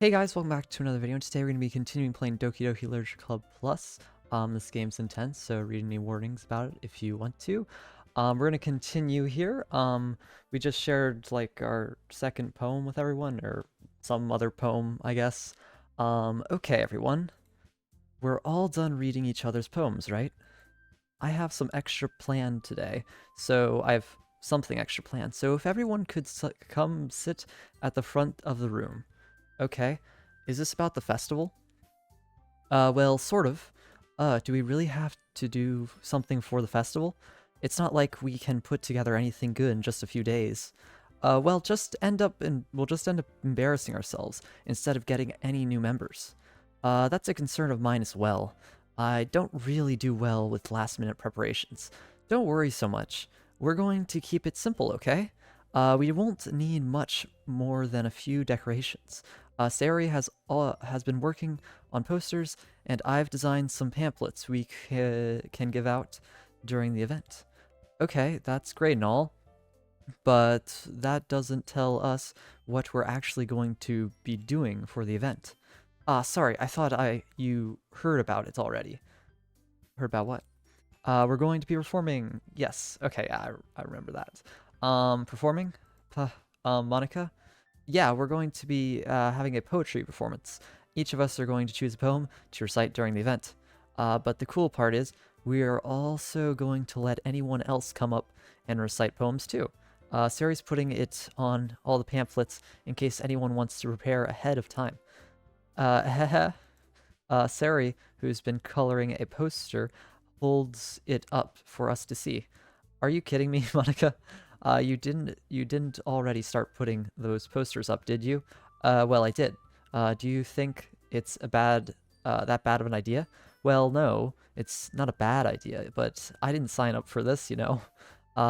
Hey guys, welcome back to another video. And today we're going to be continuing playing Doki Doki Literature Club Plus. This game's intense, so read any warnings about it if you want to. We're going to continue here. We just shared like our second poem with everyone, or some other poem, I guess. Okay, everyone. We're all done reading each other's poems, right? I have some extra planned today, so I have something extra planned. So if everyone could come sit at the front of the room. Okay. Is this about the festival? Well, sort of. Do we really have to do something for the festival? It's not like we can put together anything good in just a few days. Well, we'll just end up embarrassing ourselves instead of getting any new members. That's a concern of mine as well. I don't really do well with last-minute preparations. Don't worry so much. We're going to keep it simple, okay? We won't need much more than a few decorations. Sari has been working on posters, and I've designed some pamphlets we can give out during the event. Okay, that's great and all, but that doesn't tell us what we're actually going to be doing for the event. Sorry, I thought you heard about it already. Heard about what? We're going to be performing. Yes, okay, yeah, I remember that. Performing? Monica? Yeah, we're going to be having a poetry performance. Each of us are going to choose a poem to recite during the event. But the cool part is, we are also going to let anyone else come up and recite poems too. Sari's putting it on all the pamphlets in case anyone wants to prepare ahead of time. Sari, who's been coloring a poster, holds it up for us to see. Are you kidding me, Monica? You didn't already start putting those posters up, did you? Well, I did. Do you think it's that bad of an idea? Well, no, it's not a bad idea, but I didn't sign up for this, you know.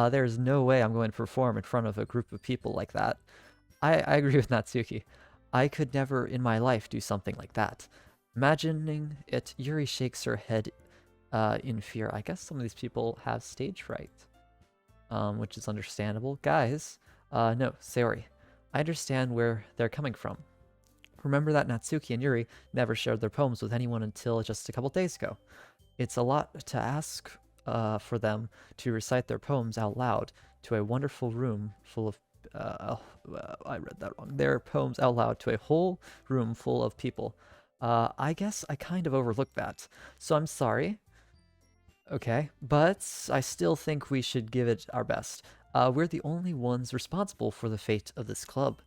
There's no way I'm going to perform in front of a group of people like that. I agree with Natsuki. I could never in my life do something like that. Imagining it, Yuri shakes her head in fear. I guess some of these people have stage fright. Which is understandable. Guys, no, Sayori. I understand where they're coming from. Remember that Natsuki and Yuri never shared their poems with anyone until just a couple days ago. It's a lot to ask for them to recite their poems out loud to a wonderful room full of... I read that wrong. Their poems out loud to a whole room full of people. I guess I kind of overlooked that, so I'm sorry. Okay, but I still think we should give it our best. We're the only ones responsible for the fate of this club.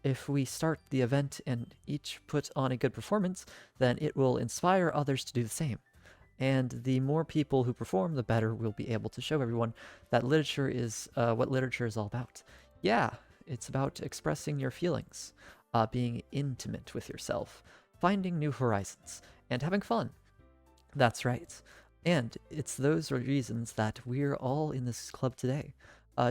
If we start the event and each put on a good performance, then it will inspire others to do the same. And the more people who perform, the better we'll be able to show everyone that literature is what literature is all about. Yeah, it's about expressing your feelings, being intimate with yourself, finding new horizons, and having fun. That's right. And it's those reasons that we're all in this club today.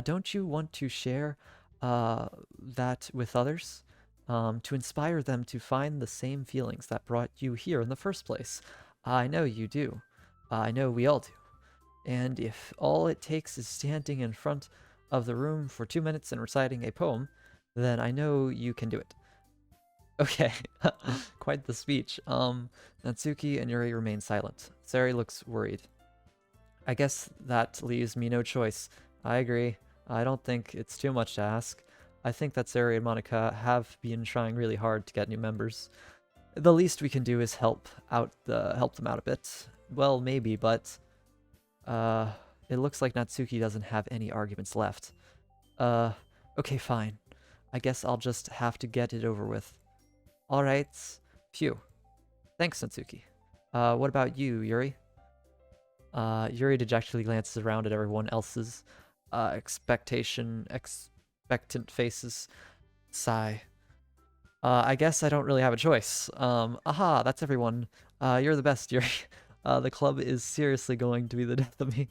Don't you want to share that with others? To inspire them to find the same feelings that brought you here in the first place. I know you do. I know we all do. And if all it takes is standing in front of the room for 2 minutes and reciting a poem, then I know you can do it. Okay, quite the speech. Natsuki and Yuri remain silent. Sari looks worried. I guess that leaves me no choice. I agree. I don't think it's too much to ask. I think that Sari and Monica have been trying really hard to get new members. The least we can do is help them out a bit. Well, maybe, but it looks like Natsuki doesn't have any arguments left. Okay, fine. I guess I'll just have to get it over with. Alright. Phew. Thanks, Natsuki. What about you, Yuri? Yuri dejectedly glances around at everyone else's expectant faces. Sigh. I guess I don't really have a choice. Aha, that's everyone. You're the best, Yuri. The club is seriously going to be the death of me.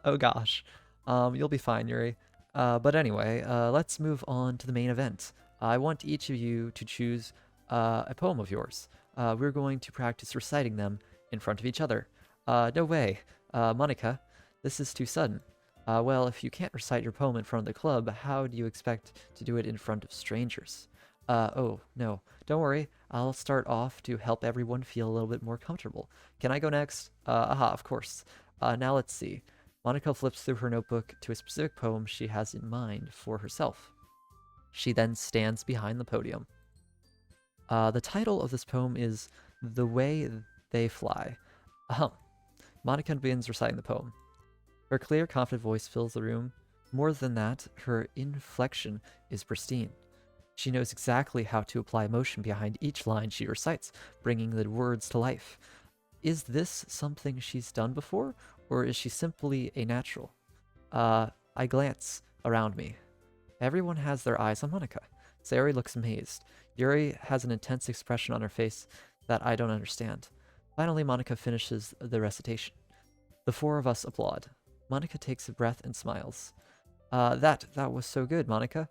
Oh gosh. You'll be fine, Yuri. But anyway, let's move on to the main event. I want each of you to choose a poem of yours. We're going to practice reciting them in front of each other. No way. Monica, this is too sudden. Well, if you can't recite your poem in front of the club, how do you expect to do it in front of strangers? Oh, no. Don't worry. I'll start off to help everyone feel a little bit more comfortable. Can I go next? Aha, of course. Now let's see. Monica flips through her notebook to a specific poem she has in mind for herself. She then stands behind the podium. The title of this poem is The Way They Fly. Ahem. Monica begins reciting the poem. Her clear, confident voice fills the room. More than that, her inflection is pristine. She knows exactly how to apply emotion behind each line she recites, bringing the words to life. Is this something she's done before, or is she simply a natural? I glance around me. Everyone has their eyes on Monica. Sayori looks amazed. Yuri has an intense expression on her face that I don't understand. Finally, Monica finishes the recitation. The four of us applaud. Monica takes a breath and smiles. That was so good, Monica.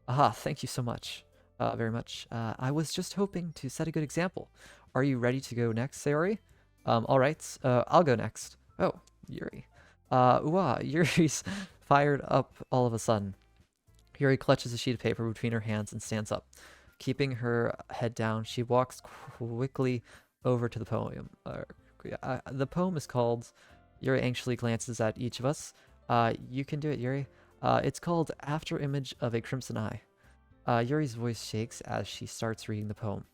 Aha, thank you so much. Very much. I was just hoping to set a good example. Are you ready to go next, Sayori? All right. I'll go next. Oh, Yuri. Yuri's fired up all of a sudden. Yuri clutches a sheet of paper between her hands and stands up. Keeping her head down, she walks quickly over to the poem. The poem is called... Yuri anxiously glances at each of us. You can do it, Yuri. It's called After Image of a Crimson Eye. Yuri's voice shakes as she starts reading the poem.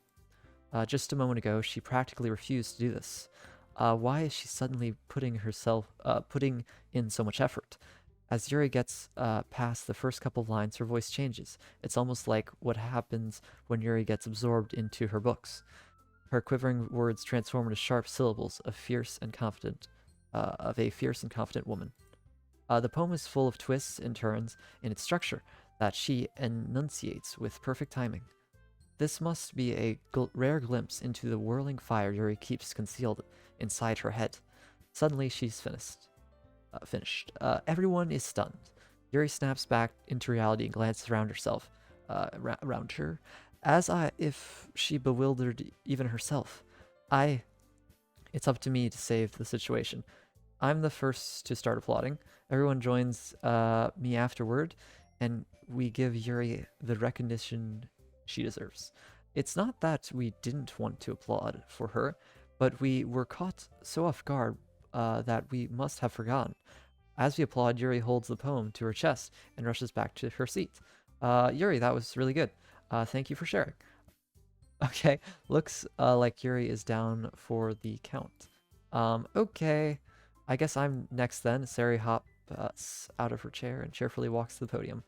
Just a moment ago, she practically refused to do this. Why is she suddenly putting in so much effort? As Yuri gets past the first couple of lines, her voice changes. It's almost like what happens when Yuri gets absorbed into her books. Her quivering words transform into sharp syllables of a fierce and confident woman. The poem is full of twists and turns in its structure that she enunciates with perfect timing. This must be a rare glimpse into the whirling fire Yuri keeps concealed inside her head. Suddenly, she's finished. Everyone is stunned. Yuri snaps back into reality and glances around herself, around her, if she bewildered even herself. It's up to me to save the situation. I'm the first to start applauding. Everyone joins me afterward, and we give Yuri the recognition she deserves. It's not that we didn't want to applaud for her, but we were caught so off guard that we must have forgotten. As we applaud, Yuri holds the poem to her chest and rushes back to her seat. Yuri, that was really good. Thank you for sharing. Okay, looks like Yuri is down for the count. Okay, I guess I'm next then. Sari hops out of her chair and cheerfully walks to the podium.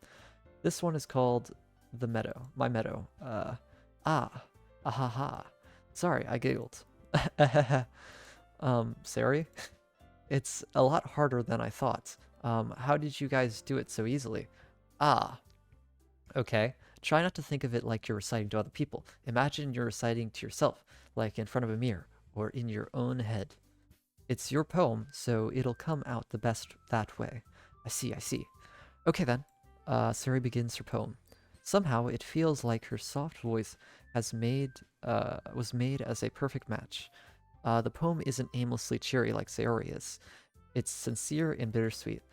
This one is called The Meadow. My Meadow. Ahaha. Sorry, I giggled. Sari? It's a lot harder than I thought. How did you guys do it so easily? Ah. Okay. Try not to think of it like you're reciting to other people. Imagine you're reciting to yourself, like in front of a mirror, or in your own head. It's your poem, so it'll come out the best that way. I see. Okay then. Sari begins her poem. Somehow, it feels like her soft voice was made as a perfect match. The poem isn't aimlessly cheery like Sayori is. It's sincere and bittersweet.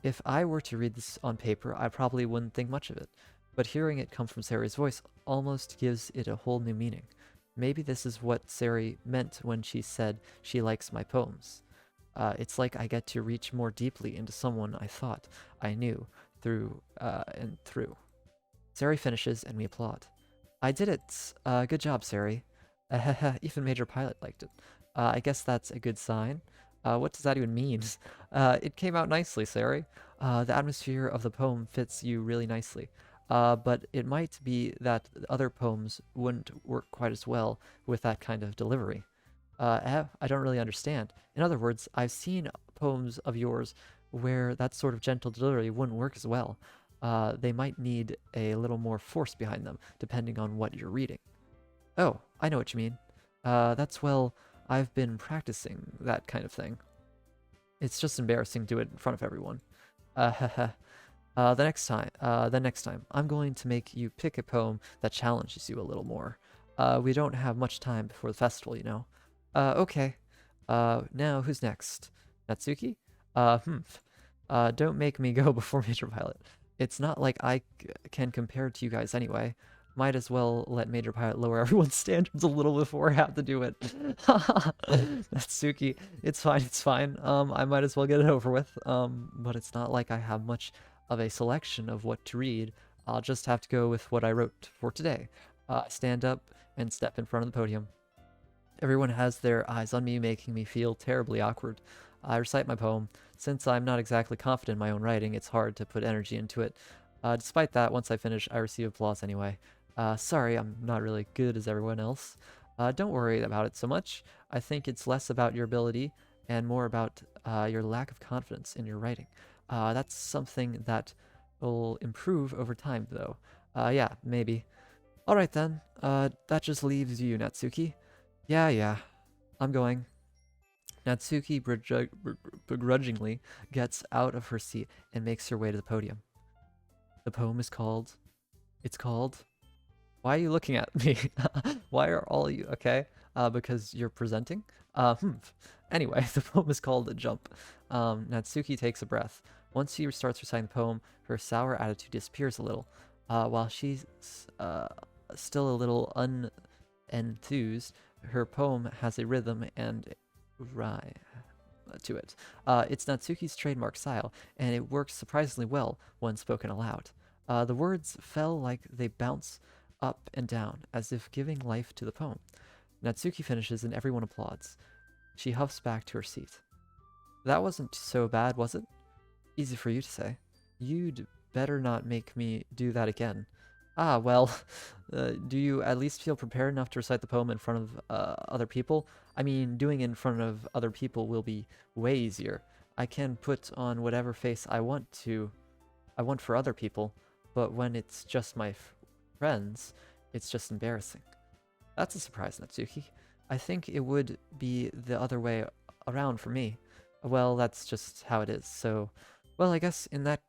If I were to read this on paper, I probably wouldn't think much of it. But hearing it come from Sayori's voice almost gives it a whole new meaning. Maybe this is what Sayori meant when she said she likes my poems. It's like I get to reach more deeply into someone I thought I knew through and through. Sayori finishes and we applaud. I did it. Good job, Sayori. Even Major Pilot liked it. I guess that's a good sign. What does that even mean? It came out nicely, Sayori. The atmosphere of the poem fits you really nicely. But it might be that other poems wouldn't work quite as well with that kind of delivery. I don't really understand. In other words, I've seen poems of yours where that sort of gentle delivery wouldn't work as well. They might need a little more force behind them, depending on what you're reading. Oh, I know what you mean. Well, I've been practicing that kind of thing. It's just embarrassing to do it in front of everyone. The next time, I'm going to make you pick a poem that challenges you a little more. We don't have much time before the festival, you know. Okay. Now, who's next? Natsuki? Don't make me go before Major Violet. It's not like I can compare to you guys anyway. Might as well let Major Pilot lower everyone's standards a little before I have to do it. Natsuki, it's fine, it's fine. I might as well get it over with. But it's not like I have much of a selection of what to read. I'll just have to go with what I wrote for today. Stand up and step in front of the podium. Everyone has their eyes on me, making me feel terribly awkward. I recite my poem. Since I'm not exactly confident in my own writing, it's hard to put energy into it. Despite that, once I finish, I receive applause anyway. Sorry, I'm not really good as everyone else. Don't worry about it so much. I think it's less about your ability and more about your lack of confidence in your writing. That's something that will improve over time, though. Yeah, maybe. Alright then, that just leaves you, Natsuki. Yeah, I'm going. Natsuki begrudgingly gets out of her seat and makes her way to the podium. The poem is called... It's called... Why are you looking at me? Why are all you... Okay, because you're presenting? Anyway, the poem is called Jump. Natsuki takes a breath. Once she starts reciting the poem, her sour attitude disappears a little. While she's still a little unenthused, her poem has a rhythm and rhyme to it. It's Natsuki's trademark style, and it works surprisingly well when spoken aloud. The words fell like they bounce up and down, as if giving life to the poem. Natsuki finishes and everyone applauds. She huffs back to her seat. That wasn't so bad, was it? Easy for you to say. You'd better not make me do that again. Ah, well, do you at least feel prepared enough to recite the poem in front of other people? I mean, doing it in front of other people will be way easier. I can put on whatever face I want for other people, but when it's just my friends, it's just embarrassing. That's a surprise, Natsuki. I think it would be the other way around for me. Well, that's just how it is, so... Well, I guess in that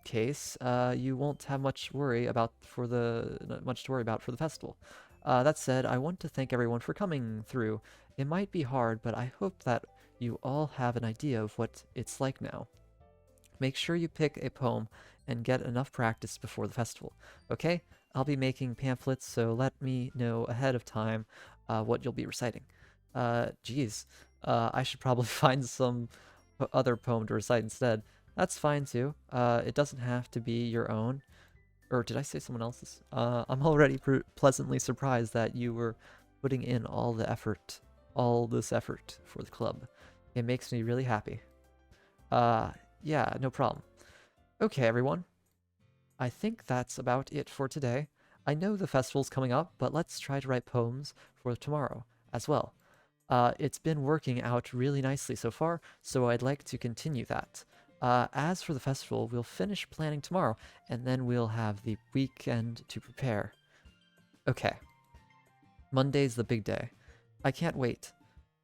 case, you won't have much to worry about for the festival. That said, I want to thank everyone for coming through. It might be hard, but I hope that you all have an idea of what it's like now. Make sure you pick a poem and get enough practice before the festival, okay? I'll be making pamphlets, so let me know ahead of time what you'll be reciting. Geez, I should probably find some other poem to recite instead. That's fine too. It doesn't have to be your own. Or did I say someone else's? I'm already pleasantly surprised that you were putting in all this effort for the club. It makes me really happy. Yeah, no problem. Okay, everyone. I think that's about it for today. I know the festival's coming up, but let's try to write poems for tomorrow as well. It's been working out really nicely so far, so I'd like to continue that. As for the festival, we'll finish planning tomorrow, and then we'll have the weekend to prepare. Okay. Monday's the big day. I can't wait.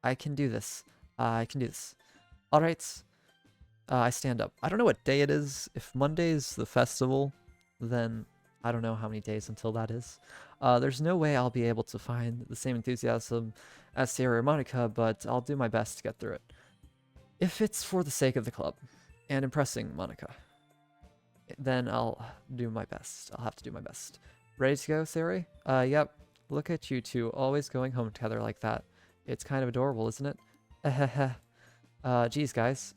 I can do this. I can do this. Alright. I stand up. I don't know what day it is. If Monday's the festival, then I don't know how many days until that is. There's no way I'll be able to find the same enthusiasm as Sarah or Monica, but I'll do my best to get through it. If it's for the sake of the club and impressing Monica, then I'll do my best. I'll have to do my best. Ready to go, Sari? Yep. Look at you two, always going home together like that. It's kind of adorable, isn't it? Geez, guys.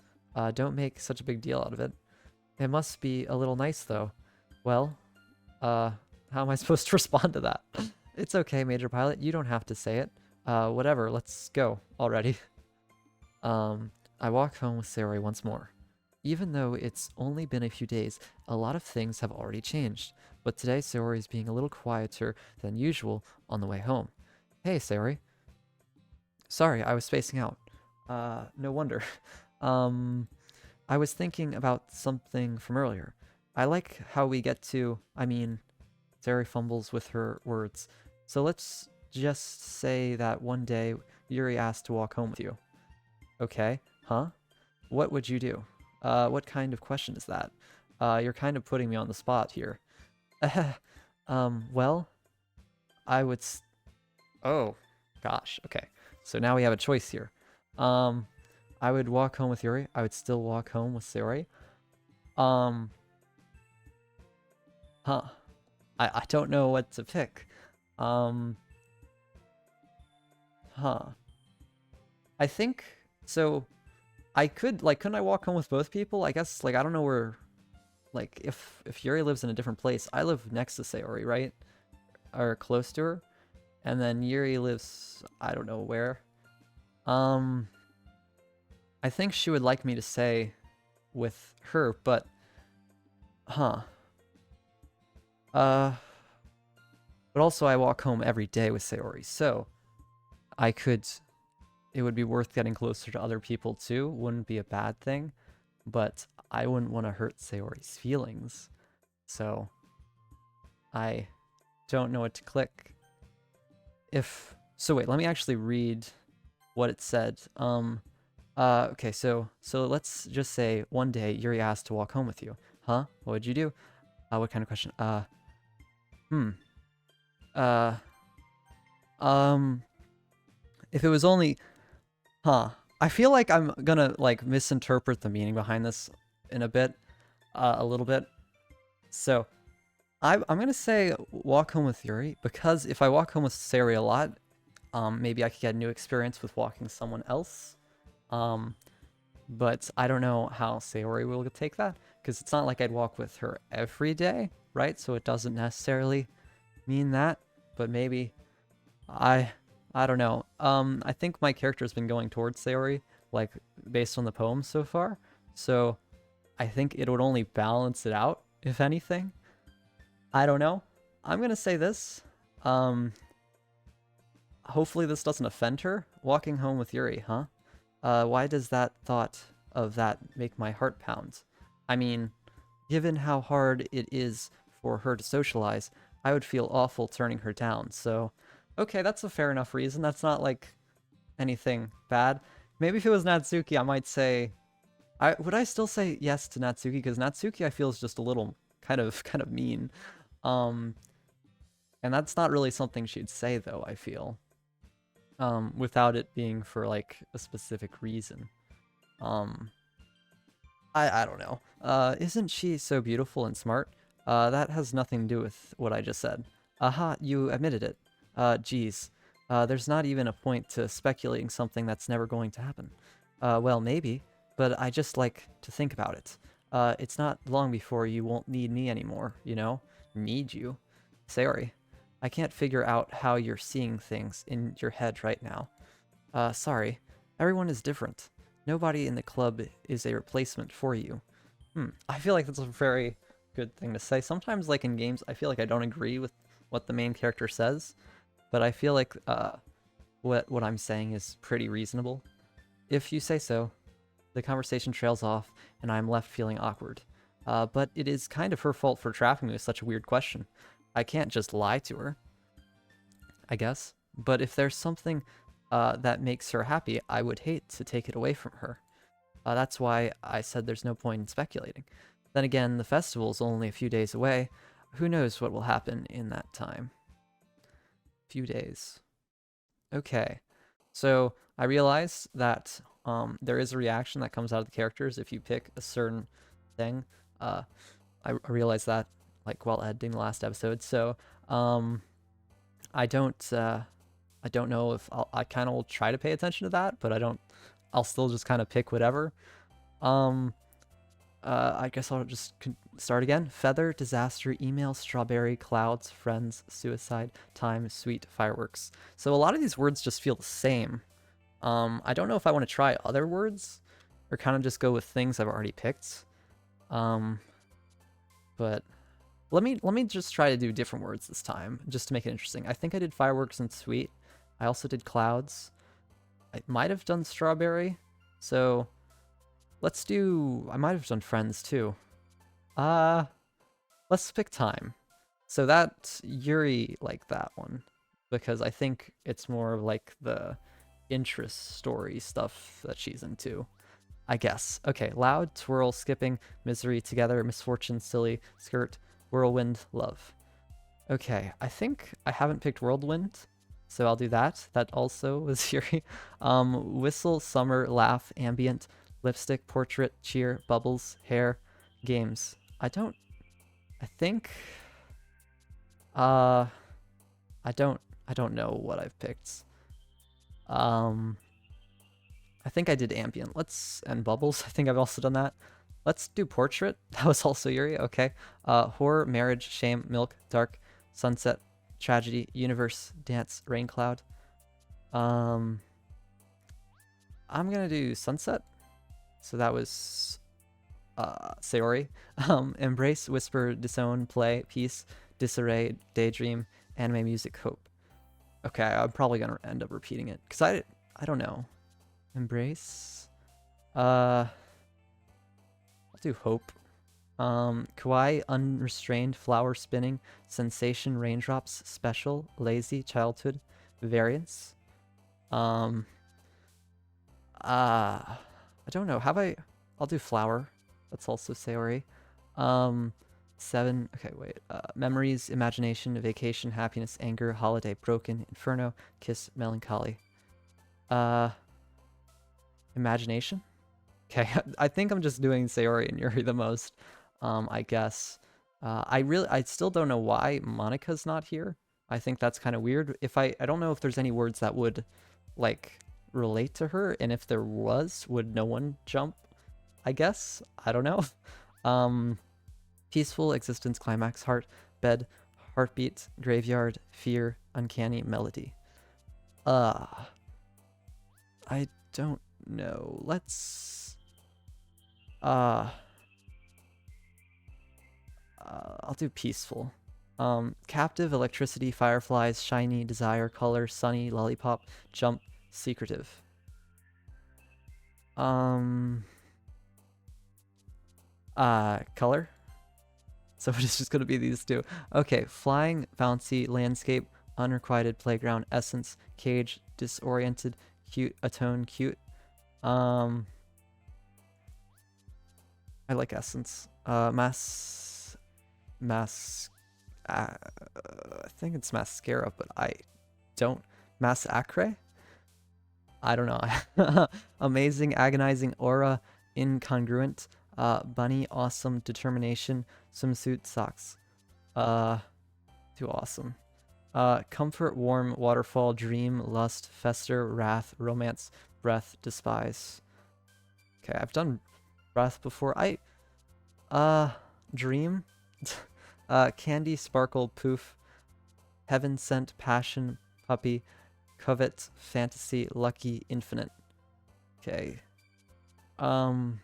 Don't make such a big deal out of it. It must be a little nice, though. Well, how am I supposed to respond to that? It's okay, Major Pilot. You don't have to say it. Whatever. Let's go already. I walk home with Saori once more. Even though it's only been a few days, a lot of things have already changed. But today, Saori is being a little quieter than usual on the way home. Hey, Saori. Sorry, I was spacing out. No wonder. I was thinking about something from earlier. I like how we get to... Saori fumbles with her words. So let's just say that one day, Yuri asked to walk home with you. Okay, huh? What would you do? What kind of question is that? You're kind of putting me on the spot here. Well, I would... Oh, gosh, okay. So now we have a choice here. I would walk home with Yuri. I would still walk home with Saori. Huh. I don't know what to pick. Um, huh. I think so. I could like, couldn't I walk home with both people? I guess like I don't know where. Like if Yuri lives in a different place, I live next to Sayori, right? Or close to her, and then Yuri lives I don't know where. Um, I think she would like me to stay with her, but huh. Uh, but also I walk home every day with Sayori, so I could. It would be worth getting closer to other people too. Wouldn't be a bad thing, but I wouldn't want to hurt Sayori's feelings. So I don't know what to click. If so, wait. Let me actually read what it said. Okay. So let's just say one day Yuri asked to walk home with you. Huh? What would you do? What kind of question? Hmm. Uh. If it was only. Huh. I feel like I'm gonna like misinterpret the meaning behind this in a bit, a little bit. So I'm gonna say walk home with Yuri because if I walk home with Sari a lot, maybe I could get a new experience with walking someone else. Um, but I don't know how Sayori will take that because it's not like I'd walk with her every day, right? So it doesn't necessarily mean that, but maybe I I don't know. I think my character's been going towards Sayori, like based on the poem so far. So I think it would only balance it out, if anything. I don't know. I'm gonna say this. Um, hopefully this doesn't offend her. Walking home with Yuri, huh? Why does that thought of that make my heart pound? I mean, given how hard it is for her to socialize, I would feel awful turning her down. So, okay, that's a fair enough reason. That's not like anything bad. Maybe if it was Natsuki, I might say, would I still say yes to Natsuki? Because Natsuki I feel is just a little kind of mean. Um, and that's not really something she'd say though, I feel. Without it being for like a specific reason. Um, I don't know. Isn't she so beautiful and smart? That has nothing to do with what I just said. Aha, you admitted it. Geez. There's not even a point to speculating something that's never going to happen. Well, maybe, but I just like to think about it. It's not long before you won't need me anymore, you know? Need you. Sorry. I can't figure out how you're seeing things in your head right now. Sorry. Everyone is different. Nobody in the club is a replacement for you. I feel like that's a very good thing to say. Sometimes, like in games, I feel like I don't agree with what the main character says, but I feel like what I'm saying is pretty reasonable. If you say so, the conversation trails off, and I'm left feeling awkward. But it is kind of her fault for trapping me with such a weird question. I can't just lie to her, I guess. But if there's something that makes her happy, I would hate to take it away from her. That's why I said there's no point in speculating. Then again, the festival's only a few days away. Who knows what will happen in that time? Few days. Okay. So I realize that there is a reaction that comes out of the characters if you pick a certain thing. I realized that like while editing the last episode. So I don't know if I kind of will try to pay attention to that, but I'll still just kind of pick whatever. I guess I'll just start again. Feather, disaster, email, strawberry, clouds, friends, suicide, time, sweet, fireworks. So a lot of these words just feel the same. I don't know if I want to try other words or kind of just go with things I've already picked. But let me just try to do different words this time, just to make it interesting. I think I did fireworks and sweet. I also did clouds. I might have done strawberry. So let's do, I might have done friends too. Let's pick time. So that Yuri like that one because I think it's more like the interest story stuff that she's into. I guess. Okay, loud, twirl, skipping, misery, together, misfortune, silly, skirt, whirlwind, love. Okay, I think I haven't picked whirlwind, so I'll do that. That also was Yuri. Whistle, summer, laugh, ambient, lipstick, portrait, cheer, bubbles, hair, games. I think Uh, I don't know what I've picked. Um, I think I did ambient. And bubbles. I think I've also done that. Let's do portrait. That was also Yuri. Okay. Horror, marriage, shame, milk, dark, sunset, tragedy, universe, dance, rain cloud. I'm gonna do sunset. So that was Sayori. Embrace, whisper, disown, play, peace, disarray, daydream, anime, music, hope. Okay, I'm probably gonna end up repeating it because I don't know. Embrace. I'll do hope. Kawaii, unrestrained, flower spinning, sensation, raindrops, special, lazy, childhood, variance. I don't know. I'll do flower. That's also Sayori. 7. Okay, wait. Memories, imagination, vacation, happiness, anger, holiday, broken, inferno, kiss, melancholy. Imagination. Okay, I think I'm just doing Sayori and Yuri the most. I guess. I still don't know why Monica's not here. I think that's kind of weird. I don't know if there's any words that would like relate to her, and if there was, would no one jump? I guess. I don't know. Peaceful, existence, climax, heart, bed, heartbeat, graveyard, fear, uncanny, melody. I don't know. Let's I'll do peaceful. Captive, electricity, fireflies, shiny, desire, color, sunny, lollipop, jump, secretive. Color. So it's just gonna be these two. Okay, flying, bouncy, landscape, unrequited playground, essence, cage, disoriented, cute, atone, cute. I like essence. I think it's mascara, but I don't. Massacre? I don't know. Amazing, agonizing, aura, incongruent, bunny, awesome, determination, swimsuit, socks. Too awesome. Comfort, warm, waterfall, dream, lust, fester, wrath, romance, breath, despise. Okay, I've done breath before. Dream, candy, sparkle, poof, heaven sent, passion, puppy, covet, fantasy, lucky, infinite. Okay. I'll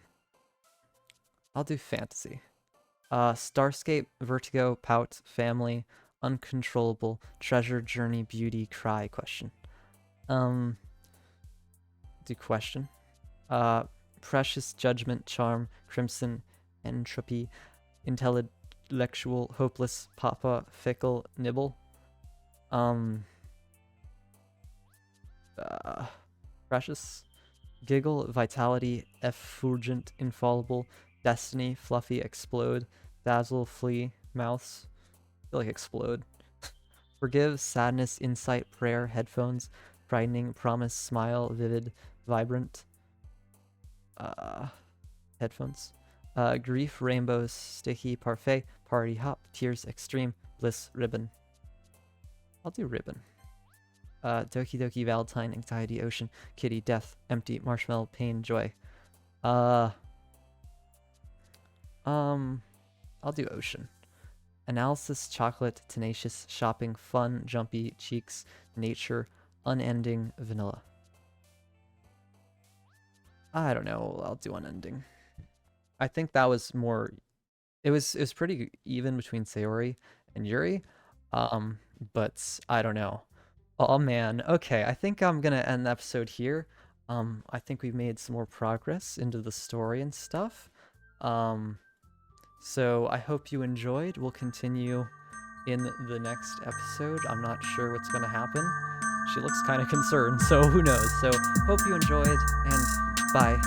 do fantasy. Starscape, vertigo, pout, family, uncontrollable, treasure, journey, beauty, cry, question. Do question. Precious, judgment, charm, crimson, entropy, intellectual, hopeless, papa, fickle, nibble. Precious, giggle, vitality, effulgent, infallible, destiny, fluffy, explode, dazzle, flee, mouse. I feel like explode. Forgive, sadness, insight, prayer, headphones, brightening, promise, smile, vivid, vibrant. Headphones. Grief, rainbow, sticky, parfait, party, hop, tears, extreme, bliss, ribbon. I'll do ribbon. Doki Doki, Valentine, anxiety, ocean, kitty, death, empty, marshmallow, pain, joy. I'll do ocean. Analysis, chocolate, tenacious, shopping, fun, jumpy, cheeks, nature, unending, vanilla. I don't know. I'll do unending. I think that was more. It was pretty even between Sayori and Yuri. But I don't know. Oh man. Okay, I think I'm gonna end the episode here. I think we've made some more progress into the story and stuff. So I hope you enjoyed. We'll continue in the next episode. I'm not sure what's gonna happen. She looks kind of concerned, so who knows. So hope you enjoyed, and bye.